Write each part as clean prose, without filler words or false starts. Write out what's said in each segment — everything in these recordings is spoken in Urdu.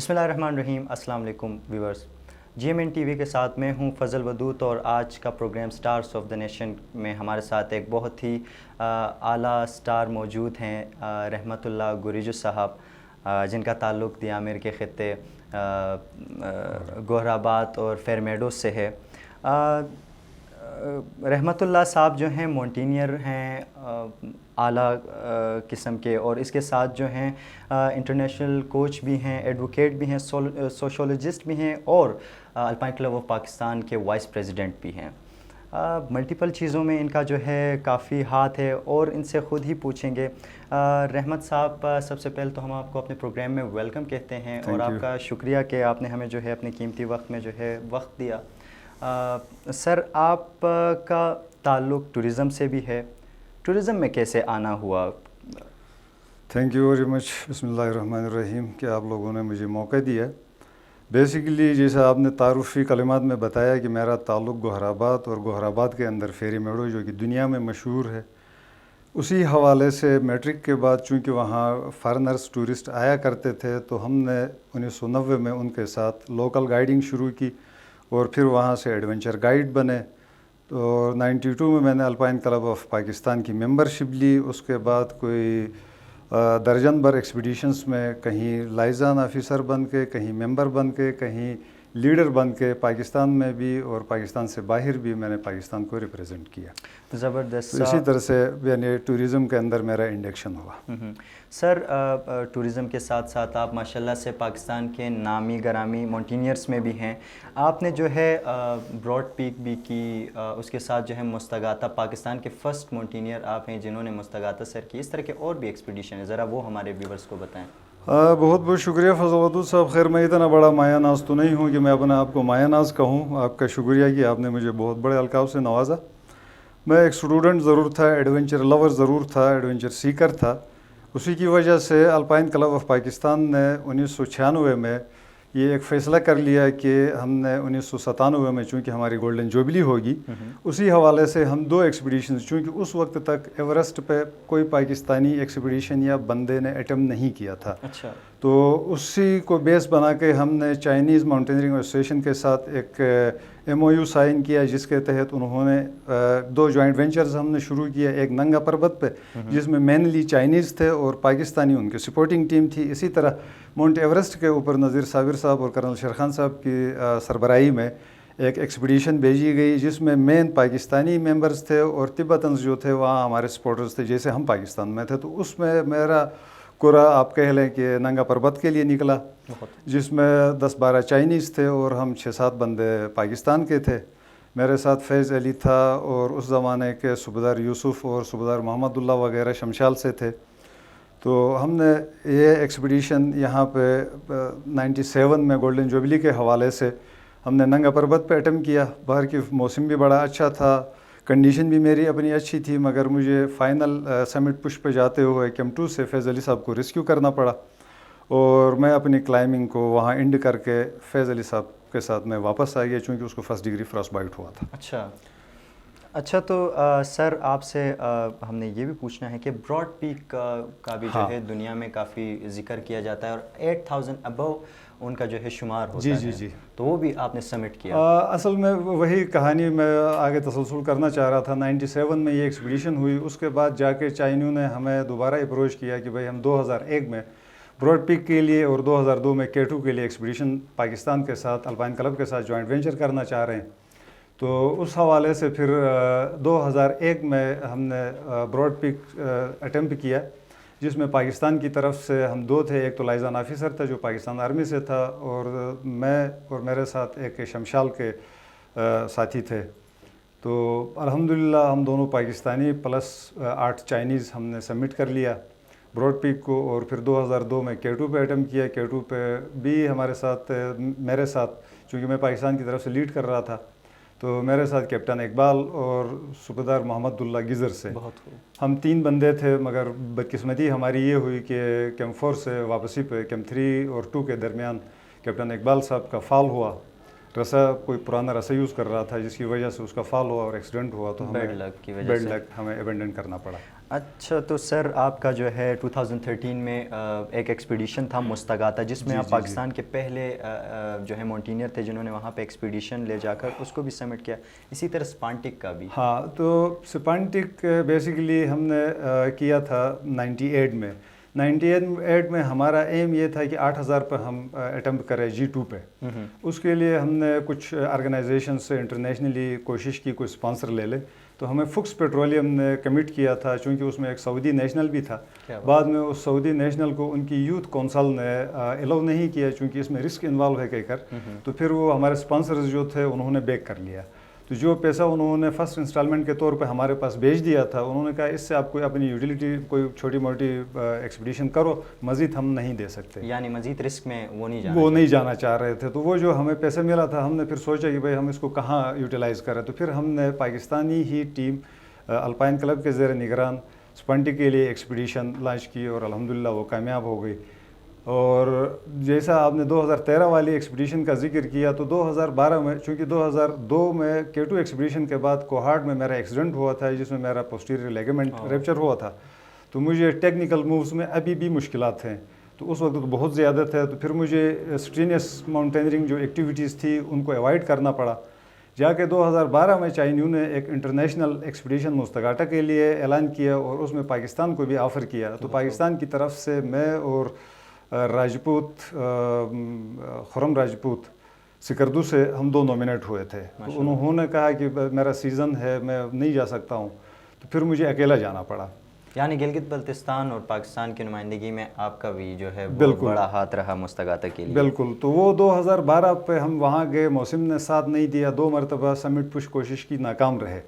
بسم اللہ الرحمن الرحیم. السلام علیکم ویورز. GMN TV کے ساتھ میں ہوں فضل ودود، اور آج کا programme stars of the nation میں ہمارے ساتھ ایک بہت ہی اعلیٰ سٹار موجود ہیں، رحمت اللہ گریجو صاحب، جن کا تعلق دیامر کے خطے گوہرآباد اور فیرمیڈو سے ہے. رحمت اللہ صاحب جو ہیں مونٹینئر ہیں اعلیٰ قسم کے، اور اس کے ساتھ جو ہیں انٹرنیشنل کوچ بھی ہیں، ایڈوکیٹ بھی ہیں، سوشولوجسٹ بھی ہیں، اور الپائن کلب آف پاکستان کے وائس پریزیڈنٹ بھی ہیں. ملٹیپل چیزوں میں ان کا جو ہے کافی ہاتھ ہے، اور ان سے خود ہی پوچھیں گے. رحمت صاحب، سب سے پہلے تو ہم آپ کو اپنے پروگرام میں ویلکم کہتے ہیں، اور آپ کا شکریہ کہ آپ نے ہمیں جو ہے اپنے قیمتی وقت میں جو ہے وقت دیا. سر، آپ کا تعلق ٹورزم سے بھی ہے، ٹورزم میں کیسے آنا ہوا؟ Thank you very much. بسم اللہ الرحمن الرحیم کہ آپ لوگوں نے مجھے موقع دیا. بیسیکلی جیسا آپ نے تعارفی کلمات میں بتایا کہ میرا تعلق گوہرآباد اور گوہرآباد کے اندر فیرمیڈو جو کہ دنیا میں مشہور ہے، اسی حوالے سے میٹرک کے بعد چونکہ وہاں فارنرز ٹورسٹ آیا کرتے تھے، تو ہم نے 1990 میں ان کے ساتھ لوکل گائیڈنگ شروع کی، اور پھر وہاں سے ایڈونچر گائیڈ بنے. تو 92 میں نے الپائن کلب آف پاکستان کی ممبرشپ لی. اس کے بعد کوئی درجن بھر ایکسپیڈیشنز میں کہیں لائزان آفیسر بن کے، کہیں ممبر بن کے، کہیں لیڈر بن کے، پاکستان میں بھی اور پاکستان سے باہر بھی میں نے پاکستان کو ریپریزنٹ کیا. زبردست. اسی طرح سے یعنی ٹورزم کے اندر میرا انڈکشن ہوا. سر، ٹورزم کے ساتھ ساتھ آپ ماشاءاللہ سے پاکستان کے نامی گرامی مونٹینئرس میں بھی ہیں. آپ نے جو ہے براڈ پیک بھی کی، اس کے ساتھ جو ہے مستغاثہ، پاکستان کے فرسٹ مونٹینئر آپ ہیں جنہوں نے مستغاثہ سر کی. اس طرح کے اور بھی ایکسپیڈیشن ہیں، ذرا وہ ہمارے ویورز کو بتائیں. بہت بہت شکریہ فضل ودود صاحب. خیر، میں اتنا بڑا مایہ ناز تو نہیں ہوں کہ میں اپنے آپ کو مایہ ناز کہوں. آپ کا شکریہ کہ آپ نے مجھے بہت بڑے القاب سے نوازا. میں ایک اسٹوڈنٹ ضرور تھا، ایڈونچر لور ضرور تھا، ایڈونچر سیکر تھا. اسی کی وجہ سے الپائن کلب آف پاکستان نے 1996 میں یہ ایک فیصلہ کر لیا کہ ہم نے 1997 میں چونکہ ہماری گولڈن جوبلی ہوگی، اسی حوالے سے ہم 2 ایکسپیڈیشنز، چونکہ اس وقت تک ایورسٹ پہ کوئی پاکستانی ایکسپیڈیشن یا بندے نے اٹیمپٹ نہیں کیا تھا. اچھا. تو اسی کو بیس بنا کے ہم نے چائنیز ماؤنٹینئرنگ ایسوسیشن کے ساتھ ایک MOU سائن کیا، جس کے تحت انہوں نے 2 جوائنٹ وینچرز ہم نے شروع کیا. ایک ننگا پربت پہ، جس میں مینلی چائنیز تھے اور پاکستانی ان کی سپورٹنگ ٹیم تھی. اسی طرح ماؤنٹ ایورسٹ کے اوپر نذیر صابر صاحب اور کرنل شیر خان صاحب کی سربراہی میں ایک ایکسپیڈیشن بھیجی گئی، جس میں مین پاکستانی ممبرز تھے اور تبتنز جو تھے وہاں ہمارے سپورٹرز تھے، جیسے ہم پاکستان میں تھے. تو اس میں میرا قرا آپ کہہ لیں کہ ننگا پربت کے لیے نکلا، جس میں 10-12 چائنیز تھے اور ہم 6-7 بندے پاکستان کے تھے. میرے ساتھ فیض علی تھا، اور اس زمانے کے صوبیدار یوسف اور صوبیدار محمد اللہ وغیرہ شمشال سے تھے. تو ہم نے یہ ایکسپیڈیشن یہاں پہ 97 میں گولڈن جوبلی کے حوالے سے ہم نے ننگا پربت پہ اٹیمپٹ کیا. باہر کی موسم بھی بڑا اچھا تھا، کنڈیشن بھی میری اپنی اچھی تھی، مگر مجھے فائنل سمٹ پش پہ جاتے ہوئے کیم 2 سے فیض علی صاحب کو ریسکیو کرنا پڑا، اور میں اپنی کلائمبنگ کو وہاں اینڈ کر کے فیض علی صاحب کے ساتھ میں واپس آ گیا، چونکہ اس کو 1st ڈگری فراس بائٹ ہوا تھا. اچھا. تو سر، آپ سے ہم نے یہ بھی پوچھنا ہے کہ براڈ پیک کا بھی جو ہے دنیا میں کافی ذکر کیا جاتا ہے، اور 8000 ابو ان کا جو ہے شمار ہوتا ہے. جی. تو وہ بھی آپ نے سمٹ کیا. اصل میں وہی کہانی میں آگے تسلسل کرنا چاہ رہا تھا. 97 میں یہ ایکسپیڈیشن ہوئی. اس کے بعد جا کے چائنیوں نے ہمیں دوبارہ اپروچ کیا کہ بھائی ہم 2001 میں براڈ پیک کے لیے اور 2002 میں K2 کے لیے ایکسپیڈیشن پاکستان کے ساتھ الپائن کلب کے ساتھ جوائنٹ وینچر کرنا چاہ رہے ہیں. تو اس حوالے سے پھر 2001 میں ہم نے براڈ پیک اٹیمپٹ کیا، جس میں پاکستان کی طرف سے ہم 2 تھے. ایک تو لائزان آفیسر تھا جو پاکستان آرمی سے تھا، اور میں اور میرے ساتھ ایک شمشال کے ساتھی تھے. تو الحمدللہ ہم دونوں پاکستانی پلس 8 چائنیز ہم نے سبمٹ کر لیا براڈ پیک کو. اور پھر 2002 میں K2 پہ اٹیمپٹ کیا. K2 پہ بھی ہمارے ساتھ، میرے ساتھ چونکہ میں پاکستان کی طرف سے لیڈ کر رہا تھا، تو میرے ساتھ کیپٹن اقبال اور صوبیدار محمد اللہ گزر سے ہم 3 بندے تھے. مگر بدقسمتی ہماری یہ ہوئی کہ کیم 4 سے واپسی پہ کیم 3 اور 2 کے درمیان کیپٹن اقبال صاحب کا فال ہوا، رسا کوئی پرانا رسا یوز کر رہا تھا جس کی وجہ سے اس کا فال ہوا اور ایکسیڈنٹ ہوا تو ہمیں بیڈ لک کی وجہ بیڈ سے لک ہمیں ابینڈن کرنا پڑا. اچھا تو سر آپ کا جو ہے 2013 میں ایک ایکسپیڈیشن تھا مستغاثہ جس میں آپ پاکستان کے پہلے جو ہے مونٹینئر تھے جنہوں نے وہاں پہ ایکسپیڈیشن لے جا کر اس کو بھی سبمٹ کیا. اسی طرح سپانٹک کا بھی. ہاں تو سپانٹک بیسیکلی ہم نے کیا تھا 98 میں. 98 میں ہمارا ایم یہ تھا کہ 8000 پہ ہم اٹمپٹ کریں G2 پہ. اس کے لیے ہم نے کچھ آرگنائزیشن سے انٹرنیشنلی کوشش کی کوئی اسپانسر لے لے. تو ہمیں فکس پیٹرولیم نے کمٹ کیا تھا چونکہ اس میں ایک سعودی نیشنل بھی تھا. بعد میں اس سعودی نیشنل کو ان کی یوتھ کونسل نے الاؤ نہیں کیا چونکہ اس میں رسک انوالو ہے کہہ کر. تو پھر وہ ہمارے اسپانسرز جو تھے انہوں نے بیک کر لیا. تو جو پیسہ انہوں نے فرسٹ انسٹالمنٹ کے طور پہ ہمارے پاس بھیج دیا تھا انہوں نے کہا اس سے آپ کوئی اپنی یوٹیلیٹی کوئی چھوٹی موٹی ایکسپیڈیشن کرو, مزید ہم نہیں دے سکتے. یعنی مزید رسک میں وہ نہیں جانا چاہ رہے تھے. تو وہ جو ہمیں پیسہ ملا تھا ہم نے پھر سوچا کہ بھائی ہم اس کو کہاں یوٹیلائز کریں. تو پھر ہم نے پاکستانی ہی ٹیم الپائن کلب کے زیر نگران سپانٹک کے لیے ایکسپیڈیشن لانچ کی اور الحمدللہ وہ کامیاب ہو گئی. اور جیسا آپ نے 2013 والی ایکسپیڈیشن کا ذکر کیا تو 2012 میں چونکہ 2002 میں K2 ایکسپیڈیشن کے بعد کوہاٹ میں میرا ایکسیڈنٹ ہوا تھا جس میں میرا پوسٹیریئر لیگمنٹ ریپچر ہوا تھا. تو مجھے ٹیکنیکل مووز میں ابھی بھی مشکلات ہیں. تو اس وقت تو بہت زیادہ تھے. تو پھر مجھے اسٹرینیس ماؤنٹینئرنگ جو ایکٹیویٹیز تھی ان کو اوائڈ کرنا پڑا. جا کے 2012 میں چائنیوں نے ایک انٹرنیشنل ایکسپیڈیشن مستغاثہ کے لیے اعلان کیا اور اس میں پاکستان کو بھی آفر کیا. تو پاکستان کی طرف سے میں اور راجپوت خرم راجپوت سکردو سے ہم 2 نومینیٹ ہوئے تھے. تو انہوں نے کہا کہ میرا سیزن ہے میں نہیں جا سکتا ہوں. تو پھر مجھے اکیلا جانا پڑا. یعنی گلگت بلتستان اور پاکستان کی نمائندگی میں آپ کا بھی جو ہے بہت بڑا ہاتھ رہا مستغاثہ کے لیے. بالکل. تو وہ 2012 پہ ہم وہاں گئے, موسم نے ساتھ نہیں دیا. 2 مرتبہ سمٹ پش کوشش کی, ناکام رہے.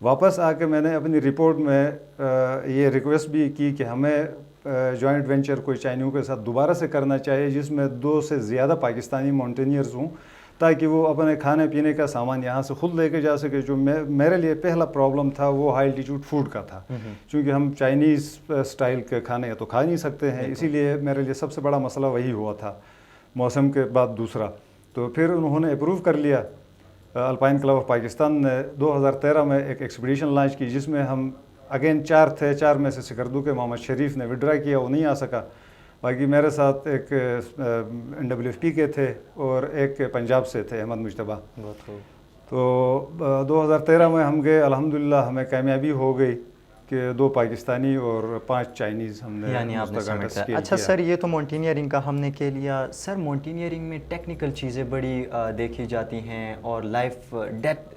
واپس آ کے میں نے اپنی رپورٹ میں یہ ریکویسٹ بھی کی کہ ہمیں جوائنٹ وینچر کوئی چائنیوں کے ساتھ دوبارہ سے کرنا چاہیے جس میں 2 سے زیادہ پاکستانی ماؤنٹینئرز ہوں تاکہ وہ اپنے کھانے پینے کا سامان یہاں سے خود لے کے جا سکے. جو میرے لیے پہلا پرابلم تھا وہ ہائی الٹیٹیوڈ فوڈ کا تھا چونکہ ہم چائنیز اسٹائل کے کھانے تو کھا نہیں سکتے ہیں. اسی لیے میرے لیے سب سے بڑا مسئلہ وہی ہوا تھا موسم کے بعد دوسرا. تو پھر انہوں نے اپروو کر لیا. الپائن کلب آف پاکستان نے 2013 میں ایک ایکسپیڈیشن لانچ کی جس میں ہم اگین 4 تھے. 4 میں سے سکردو کے محمد شریف نے ودرا کیا, وہ نہیں آ سکا. باقی میرے ساتھ ایک NWFP کے تھے اور ایک پنجاب سے تھے احمد مجتبیٰ. تو 2013 میں ہم گئے, الحمدللہ ہمیں کامیابی ہو گئی کہ 2 پاکستانی اور 5 چائنیز ہم نے یعنی آپ نے سمجھا. اچھا سر یہ تو ماؤنٹینئرنگ کا ہم نے کہہ لیا. سر ماؤنٹینئرنگ میں ٹیکنیکل چیزیں بڑی دیکھی جاتی ہیں اور لائف ڈیتھ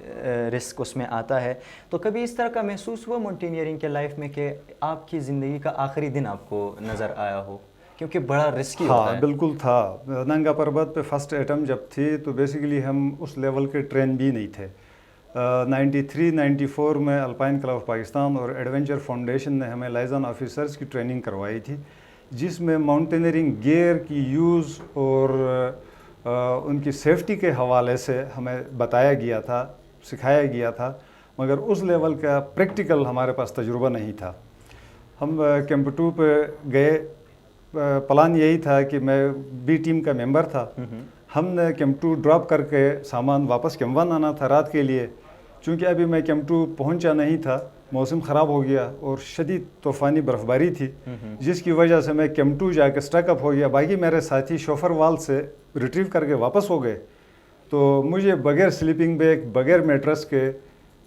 رسک اس میں آتا ہے. تو کبھی اس طرح کا محسوس ہوا ماؤنٹینئرنگ کے لائف میں کہ آپ کی زندگی کا آخری دن آپ کو نظر آیا ہو کیونکہ بڑا رسکی ہوتا ہے؟ ہاں بالکل تھا. ننگا پربت پہ فرسٹ ایٹم جب تھی تو بیسیکلی ہم اس لیول کے ٹرین بھی نہیں تھے. 93-94 میں الپائن کلب آف پاکستان اور ایڈونچر فاؤنڈیشن نے ہمیں لائزن آفیسرز کی ٹریننگ کروائی تھی جس میں ماؤنٹینئرنگ گیئر کی یوز اور ان کی سیفٹی کے حوالے سے ہمیں بتایا گیا تھا, سکھایا گیا تھا, مگر اس لیول کا پریکٹیکل ہمارے پاس تجربہ نہیں تھا. ہم کیمپ 2 پہ گئے. پلان یہی تھا کہ میں بی ٹیم کا ممبر تھا. ہم نے کیمپ 2 ڈراپ کر کے سامان واپس کیمپ 1 آنا تھا رات کے لیے. چونکہ ابھی میں کیمپ 2 پہنچا نہیں تھا, موسم خراب ہو گیا اور شدید طوفانی برف باری تھی جس کی وجہ سے میں کیمپ 2 جا کے اسٹک اپ ہو گیا. باقی میرے ساتھی شوفر وال سے ریٹریو کر کے واپس ہو گئے. تو مجھے بغیر سلیپنگ بیگ بغیر میٹرس کے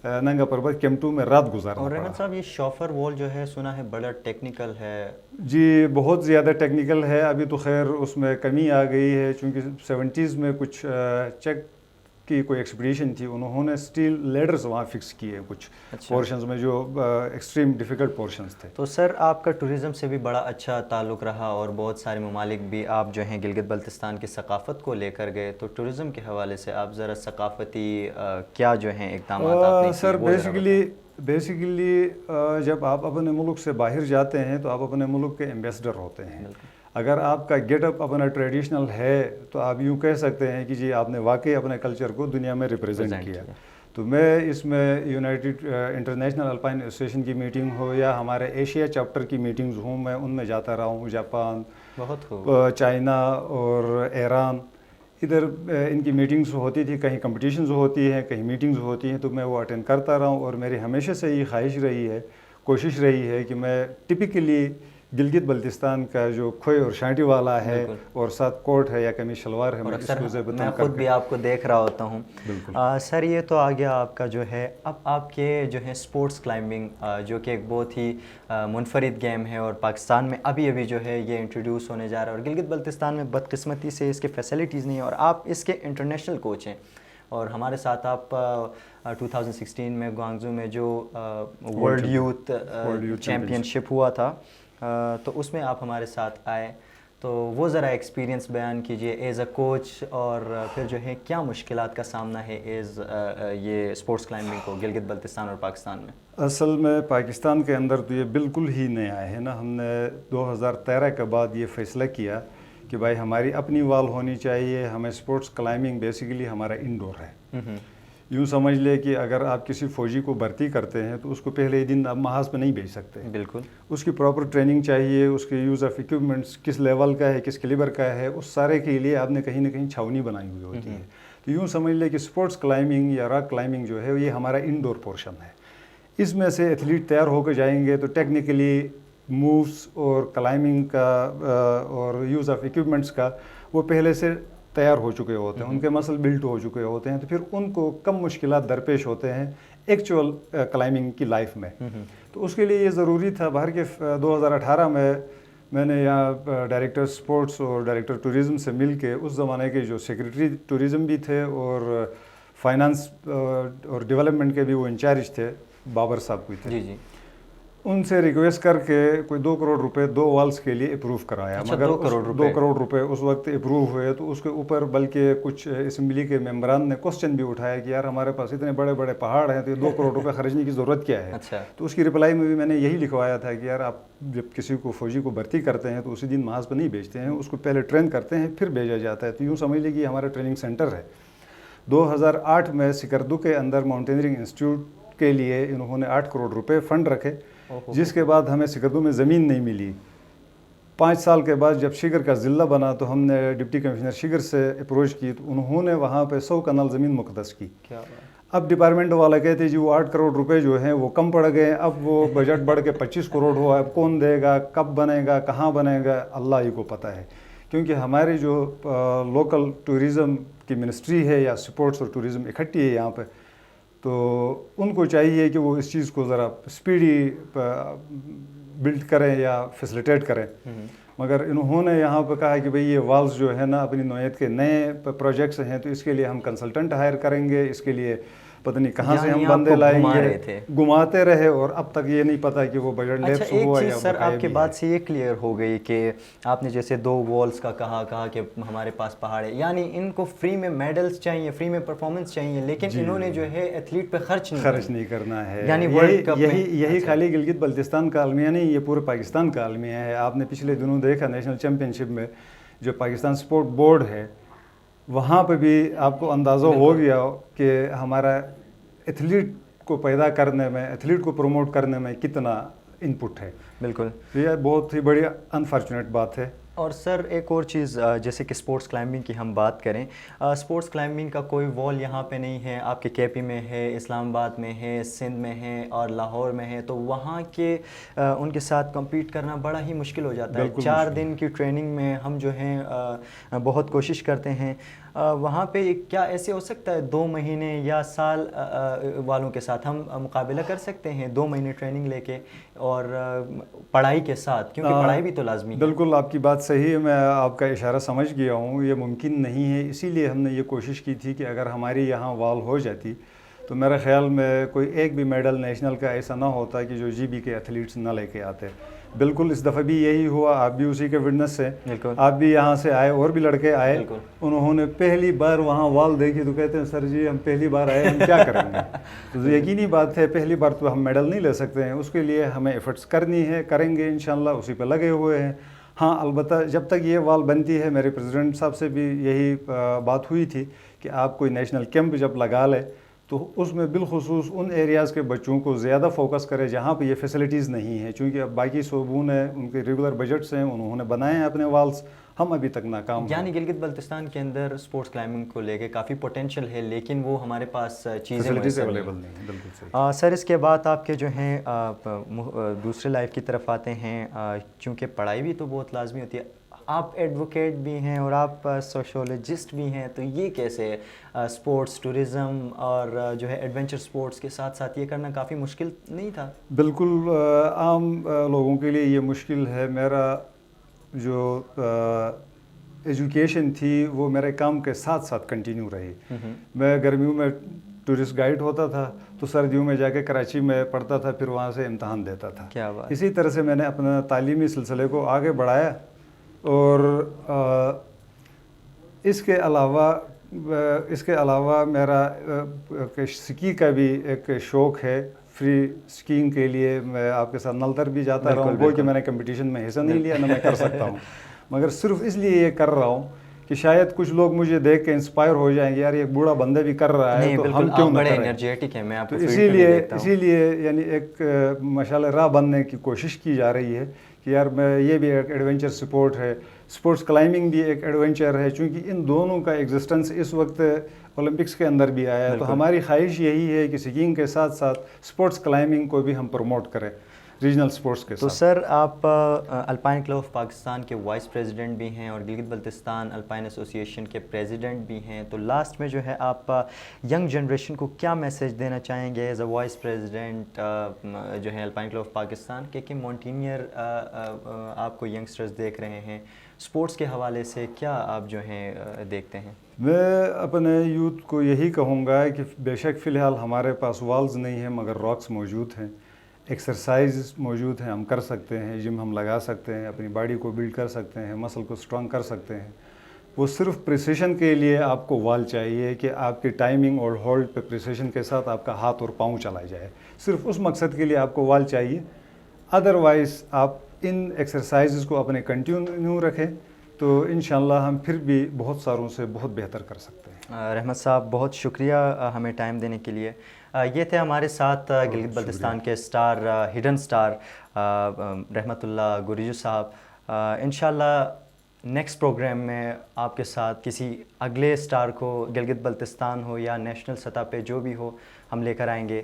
ننگا پربت کیمپ 2 میں رات گزارنا پڑا. اور رحمت صاحب یہ شوفر وال جو ہے سنا ہے بڑا ٹیکنیکل ہے. جی بہت زیادہ ٹیکنیکل ہے. ابھی تو خیر اس میں کمی آ گئی ہے چونکہ 70s میں کچھ چیک کی کوئی ایکسپیڈیشن تھی, انہوں نے اسٹیل لیڈرز وہاں فکس کیے کچھ پورشنز میں جو ایکسٹریم ڈیفیکلٹ پورشنز تھے. تو سر آپ کا ٹوریزم سے بھی بڑا اچھا تعلق رہا اور بہت سارے ممالک بھی آپ جو ہیں گلگت بلتستان کی ثقافت کو لے کر گئے. تو ٹوریزم کے حوالے سے آپ ذرا ثقافتی کیا جو ہیں اقدامات آپ نے کیے؟ سر بیسیکلی جب آپ اپنے ملک سے باہر جاتے ہیں تو آپ اپنے ملک کے ایمبیسڈر ہوتے ہیں. اگر آپ کا گیٹ اپ اپنا ٹریڈیشنل ہے تو آپ یوں کہہ سکتے ہیں کہ جی آپ نے واقعی اپنے کلچر کو دنیا میں ریپرزینٹ کیا. تو میں اس میں یونائٹڈ انٹرنیشنل الپائن ایسوسیشن کی میٹنگ ہو یا ہمارے ایشیا چیپٹر کی میٹنگز ہوں, میں ان میں جاتا رہا ہوں. جاپان, بہت چائنا اور ایران, ادھر ان کی میٹنگز ہوتی تھی, کہیں کمپٹیشنز ہوتی ہیں, کہیں میٹنگز ہوتی ہیں, تو میں وہ اٹینڈ کرتا رہا ہوں. اور میری ہمیشہ سے یہ خواہش رہی ہے, کوشش رہی ہے کہ میں ٹپکلی گلگت بلتستان کا جو کھوئے اور شانٹی والا ہے اور ساتھ کوٹ ہے یا قمیص شلوار ہے, میں اس کو ضبط میں خود بھی آپ کو دیکھ رہا ہوتا ہوں. سر یہ تو آ گیا آپ کا جو ہے, اب آپ کے جو ہے اسپورٹس کلائمبنگ جو کہ ایک بہت ہی منفرد گیم ہے اور پاکستان میں ابھی ابھی جو ہے یہ انٹروڈیوس ہونے جا رہا ہے, اور گلگت بلتستان میں بدقسمتی سے اس کے فیسلٹیز نہیں ہیں, اور آپ اس کے انٹرنیشنل کوچ ہیں. اور ہمارے ساتھ آپ 2016 میں گوانگزو میں جو ورلڈ یوتھ چیمپئن شپ ہوا تھا, تو اس میں آپ ہمارے ساتھ آئے, تو وہ ذرا ایکسپیرینس بیان کیجئے ایز اے کوچ, اور پھر جو ہے کیا مشکلات کا سامنا ہے ایز یہ اسپورٹس کلائمبنگ کو گلگت بلتستان اور پاکستان میں. اصل میں پاکستان کے اندر تو یہ بالکل ہی نیا ہے نا. ہم نے 2013 کے بعد یہ فیصلہ کیا کہ بھائی ہماری اپنی وال ہونی چاہیے. ہمیں اسپورٹس کلائمبنگ بیسیکلی ہمارا انڈور ہے. یوں سمجھ لے کہ اگر آپ کسی فوجی کو بھرتی کرتے ہیں تو اس کو پہلے ہی دن آپ محاذ پہ نہیں بھیج سکتے. بالکل. اس کی پراپر ٹریننگ چاہیے, اس کے یوز آف ایکوپمنٹس کس لیول کا ہے, کس کیلیبر کا ہے, اس سارے کے لیے آپ نے کہیں نہ کہیں چھاونی بنائی ہوئی ہوتی ہے. تو یوں سمجھ لے کہ اسپورٹس کلائمبنگ یا راک کلائمبنگ جو ہے یہ ہمارا انڈور پورشن ہے. اس میں سے ایتھلیٹ تیار ہو کے جائیں گے تو ٹیکنیکلی مووز اور کلائمبنگ کا اور یوز آف ایکوپمنٹس کا وہ پہلے سے تیار ہو چکے ہوتے ہیں, ان کے مسل بلٹ ہو چکے ہوتے ہیں, تو پھر ان کو کم مشکلات درپیش ہوتے ہیں ایکچوئل کلائمبنگ کی لائف میں. تو اس کے لیے یہ ضروری تھا. باہر کے 2018 میں نے یہاں ڈائریکٹر اسپورٹس اور ڈائریکٹر ٹورزم سے مل کے, اس زمانے کے جو سیکریٹری ٹورزم بھی تھے اور فائنانس اور ڈیولپمنٹ کے بھی وہ انچارج تھے, بابر صاحب کوئی تھے, جی جی, ان سے ریکویسٹ کر کے کوئی 2 کروڑ روپے 2 والز کے لیے اپروو کرایا. مگر 2 کروڑ روپے اس وقت اپروو ہوئے, تو اس کے اوپر بلکہ کچھ اسمبلی کے ممبران نے کوسچن بھی اٹھایا کہ یار ہمارے پاس اتنے بڑے بڑے پہاڑ ہیں تو یہ 2 کروڑ روپے خرچنے کی ضرورت کیا ہے. تو اس کی رپلائی میں بھی میں نے یہی لکھوایا تھا کہ یار آپ جب کسی کو فوجی کو بھرتی کرتے ہیں تو اسی دن محاذ پہ نہیں بھیجتے ہیں, اس کو پہلے ٹرین کرتے ہیں پھر بھیجا جاتا ہے. تو یوں سمجھ لیجیے ہمارا ٹریننگ سینٹر ہے. 2008 میں سکردو کے اندر ماؤنٹینئرنگ انسٹیٹیوٹ کے لیے انہوں نے 8 کروڑ روپے فنڈ رکھے, جس کے بعد ہمیں سکردو میں زمین نہیں ملی. 5 سال کے بعد جب شگر کا ضلع بنا تو ہم نے ڈپٹی کمشنر شگر سے اپروچ کی, تو انہوں نے وہاں پہ 100 کنال زمین مقدس کی. اب ڈپارٹمنٹ والا کہتے جی وہ 8 کروڑ روپے جو ہیں وہ کم پڑ گئے, اب وہ بجٹ بڑھ کے 25 کروڑ ہوا, اب کون دے گا, کب بنے گا, کہاں بنے گا, اللہ ہی کو پتہ ہے. کیونکہ ہماری جو لوکل ٹورزم کی منسٹری ہے یا سپورٹس اور ٹورزم اکٹھی ہے یہاں پہ, تو ان کو چاہیے کہ وہ اس چیز کو ذرا اسپیڈی بلڈ کریں یا فیسلیٹیٹ کریں. مگر انہوں نے یہاں پہ کہا کہ بھئی یہ والز جو ہے نا اپنی نوعیت کے نئے پروجیکٹس ہیں, تو اس کے لیے ہم کنسلٹنٹ ہائر کریں گے, اس کے لیے پتہ نہیں کہاں سے ہم بندے لائیں گے. گھماتے رہے اور اب تک یہ نہیں پتا کہ وہ بجٹ لیپس ہوا یا. سر آپ کے بات سے یہ کلیئر ہو گئی کہ آپ نے جیسے 2 والز کا کہا کہ ہمارے پاس پہاڑ ہے, یعنی ان کو فری میں میڈلز چاہیے, فری میں پرفارمنس چاہیے, لیکن انہوں نے جو ہے ایتھلیٹ پہ خرچ نہیں کرنا ہے. یعنی یہی خالی گلگت بلتستان کا المیہ نہیں, یہ پورے پاکستان کا المیہ ہے. آپ نے پچھلے دنوں دیکھا نیشنل چیمپئن شپ میں جو پاکستان سپورٹ بورڈ ہے, وہاں پہ بھی آپ کو اندازہ ہو گیا کہ ہمارا ایتھلیٹ کو پیدا کرنے میں, ایتھلیٹ کو پروموٹ کرنے میں کتنا ان پٹ ہے. بالکل, یہ بہت ہی بڑی انفارچونیٹ بات ہے. اور سر ایک اور چیز, جیسے کہ اسپورٹس کلائمبنگ کی ہم بات کریں, اسپورٹس کلائمبنگ کا کوئی وال یہاں پہ نہیں ہے. آپ کے کے پی میں ہے, اسلام آباد میں ہے, سندھ میں ہے اور لاہور میں ہے, تو وہاں کے ان کے ساتھ کمپیٹ کرنا بڑا ہی مشکل ہو جاتا ہے. 4 دن کی ٹریننگ میں ہم جو ہیں بہت کوشش کرتے ہیں. وہاں پہ کیا ایسے ہو سکتا ہے 2 مہینے یا سال والوں کے ساتھ ہم مقابلہ کر سکتے ہیں 2 مہینے ٹریننگ لے کے اور پڑھائی کے ساتھ, کیونکہ پڑھائی بھی تو لازمی ہے. بالکل آپ کی بات صحیح ہے, میں آپ کا اشارہ سمجھ گیا ہوں. یہ ممکن نہیں ہے, اسی لیے ہم نے یہ کوشش کی تھی کہ اگر ہماری یہاں وال ہو جاتی تو میرے خیال میں کوئی ایک بھی میڈل نیشنل کا ایسا نہ ہوتا کہ جو جی بی کے ایتھلیٹس نہ لے کے آتے. بالکل اس دفعہ بھی یہی ہوا, آپ بھی اسی کے وٹنس ہیں. آپ بھی یہاں سے آئے اور بھی لڑکے آئے, انہوں نے پہلی بار وہاں وال دیکھی تو کہتے ہیں سر جی ہم پہلی بار آئے, ہم کیا کریں گے. تو یقینی بات ہے پہلی بار تو ہم میڈل نہیں لے سکتے ہیں, اس کے لیے ہمیں ایفرٹس کرنی ہے, کریں گے انشاءاللہ, اسی پہ لگے ہوئے ہیں. ہاں البتہ جب تک یہ وال بنتی ہے, میرے پریزیڈنٹ صاحب سے بھی یہی بات ہوئی تھی کہ آپ کوئی نیشنل کیمپ جب لگا لے تو اس میں بالخصوص ان ایریاز کے بچوں کو زیادہ فوکس کرے جہاں پہ یہ فیسلٹیز نہیں ہیں. چونکہ اب باقی صوبوں نے ان کے ریگولر بجٹس ہیں, انہوں نے بنائے ہیں اپنے والس, ہم ابھی تک ناکام ہیں. یعنی گلگت بلتستان کے اندر اسپورٹس کلائمبنگ کو لے کے کافی پوٹینشیل ہے لیکن وہ ہمارے پاس چیزیں اویلیبل نہیں ہیں. بالکل صحیح. سر اس کے بعد آپ کے جو ہیں دوسرے لائف کی طرف آتے ہیں. چونکہ پڑھائی بھی تو بہت لازمی ہوتی ہے, آپ ایڈوکیٹ بھی ہیں اور آپ سوشولوجسٹ بھی ہیں, تو یہ کیسے ہے اسپورٹس ٹورزم اور جو ہے ایڈونچر اسپورٹس کے ساتھ ساتھ یہ کرنا کافی مشکل نہیں تھا؟ بالکل عام لوگوں کے لیے یہ مشکل ہے. میرا جو ایجوکیشن تھی وہ میرے کام کے ساتھ ساتھ کنٹینیو رہی. میں گرمیوں میں ٹورسٹ گائیڈ ہوتا تھا تو سردیوں میں جا کے کراچی میں پڑھتا تھا, پھر وہاں سے امتحان دیتا تھا. کیا بات. اسی طرح سے میں نے اپنا تعلیمی سلسلے کو آگے بڑھایا. اور اس کے علاوہ میرا سکی کا بھی ایک شوق ہے. فری سکینگ کے لیے میں آپ کے ساتھ نلتر بھی جاتا رہا ہوں. وہ کہ میں نے کمپٹیشن میں حصہ نہیں لیا, نہ میں کر سکتا ہوں, مگر صرف اس لیے یہ کر رہا ہوں کہ شاید کچھ لوگ مجھے دیکھ کے انسپائر ہو جائیں گے, یار یہ بوڑھا بندہ بھی کر رہا ہے تو ہم کیوں نہ کریں. انرجیٹک ہیں, میں آپ کو اسی لیے یعنی ایک مشعل راہ بننے کی کوشش کی جا رہی ہے کہ یار میں یہ بھی ایک ایڈونچر سپورٹ ہے, اسپورٹس کلائمبنگ بھی ایک ایڈونچر ہے. چونکہ ان دونوں کا ایگزسٹنس اس وقت اولمپکس کے اندر بھی آیا ہے, تو ہماری خواہش یہی ہے کہ سکینگ کے ساتھ ساتھ اسپورٹس کلائمبنگ کو بھی ہم پروموٹ کریں ریجنل اسپورٹس کے ساتھ. تو سر آپ الپائن کلب آف پاکستان کے وائس پریزیڈنٹ بھی ہیں اور گلگت بلتستان الپائن ایسوسی ایشن کے پریزیڈنٹ بھی ہیں, تو لاسٹ میں جو ہے آپ ینگ جنریشن کو کیا میسیج دینا چاہیں گے ایز اے وائس پریزیڈنٹ جو ہے الپائن کلب آف پاکستان کے, کہ مونٹینئر آپ کو ینگسٹرز دیکھ رہے ہیں, اسپورٹس کے حوالے سے کیا آپ جو ہیں دیکھتے ہیں؟ میں اپنے یوتھ کو یہی کہوں گا کہ بے شک فی الحال ہمارے پاس والز نہیں ہیں مگر راکس موجود ہیں, ایکسرسائز موجود ہیں, ہم کر سکتے ہیں, جم ہم لگا سکتے ہیں, اپنی باڈی کو بلڈ کر سکتے ہیں, مسل کو اسٹرانگ کر سکتے ہیں. وہ صرف پریسیشن کے لیے آپ کو وال چاہیے کہ آپ کی ٹائمنگ اور ہولڈ پہ پریسیشن کے ساتھ آپ کا ہاتھ اور پاؤں چلا جائے. صرف اس مقصد کے لیے آپ کو وال چاہیے. ادروائز آپ ان ایکسرسائزز کو اپنے کنٹینیو رکھیں تو انشاءاللہ ہم پھر بھی بہت ساروں سے بہت بہتر کر سکتے ہیں. رحمت صاحب بہت شکریہ ہمیں ٹائم دینے کے لیے. یہ تھے ہمارے ساتھ گلگت بلتستان کے سٹار, ہڈن سٹار رحمت اللہ گریجو صاحب. انشاءاللہ نیکسٹ پروگرام میں آپ کے ساتھ کسی اگلے سٹار کو گلگت بلتستان ہو یا نیشنل سطح پہ جو بھی ہو ہم لے کر آئیں گے.